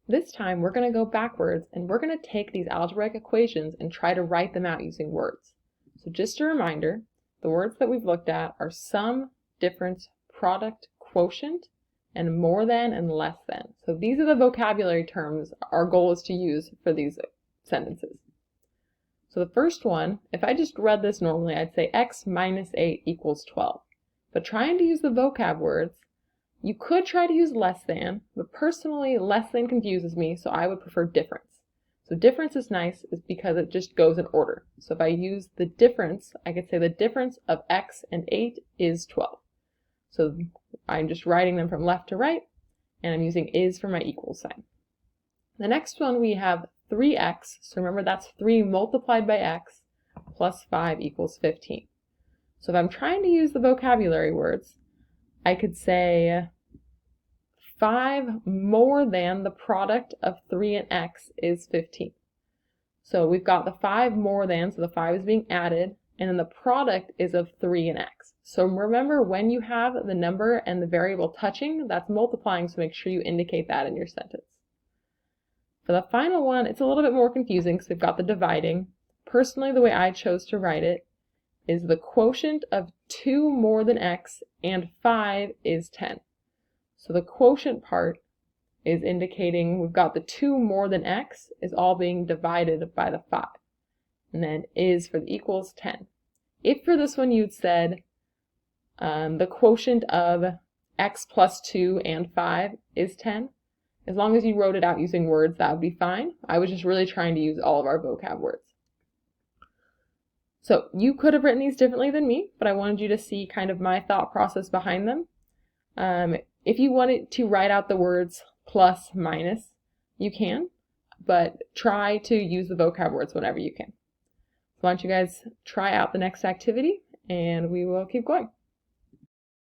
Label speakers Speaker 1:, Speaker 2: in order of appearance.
Speaker 1: This time we're going to go backwards and we're going to take these algebraic equations and try to write them out using words. So just a reminder, the words that we've looked at are sum, difference, product, quotient, and more than and less than. So these are the vocabulary terms our goal is to use for these sentences. So the first one, if I just read this normally, I'd say x minus 8 equals 12. But trying to use the vocab words, you could try to use less than, but personally less than confuses me, so I would prefer difference. So difference is nice is because it just goes in order. So if I use the difference, I could say the difference of x and 8 is 12. So I'm just writing them from left to right, and I'm using is for my equal sign. The next one we have 3x, so remember that's 3 multiplied by x, plus 5 equals 15. So if I'm trying to use the vocabulary words, I could say 5 more than the product of 3 and x is 15. So we've got the 5 more than, so the 5 is being added, and then the product is of 3 and x. So remember, when you have the number and the variable touching, that's multiplying, so make sure you indicate that in your sentence. For the final one, it's a little bit more confusing because we've got the dividing. Personally, the way I chose to write it is the quotient of 2 more than x and 5 is 10. So the quotient part is indicating we've got the 2 more than x is all being divided by the 5. And then is for the equals 10. If for this one you'd said the quotient of x plus 2 and 5 is 10, as long as you wrote it out using words, that would be fine. I was just really trying to use all of our vocab words. So you could have written these differently than me, but I wanted you to see kind of my thought process behind them. If you wanted to write out the words plus, minus, you can, but try to use the vocab words whenever you can. So why don't you guys try out the next activity, and we will keep going.